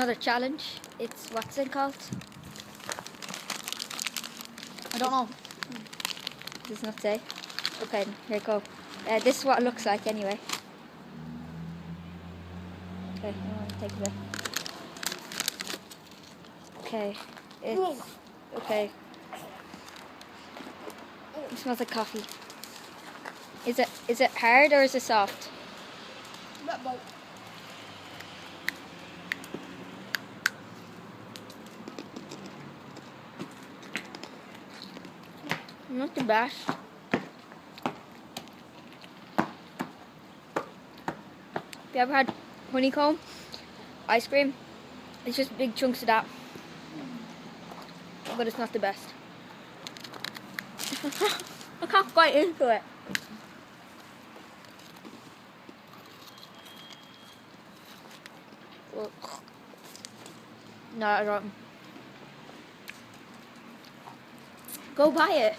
another challenge. It's what's it called? I don't know. Does not say. Okay, here you go. This is what it looks like anyway. Okay, I want to take a bit. Okay, it's okay. It smells like coffee. Is it hard or is it soft? Not the best. Have you ever had honeycomb ice cream? It's just big chunks of that, but it's not the best. I can't quite into it. No, I don't. Go buy it.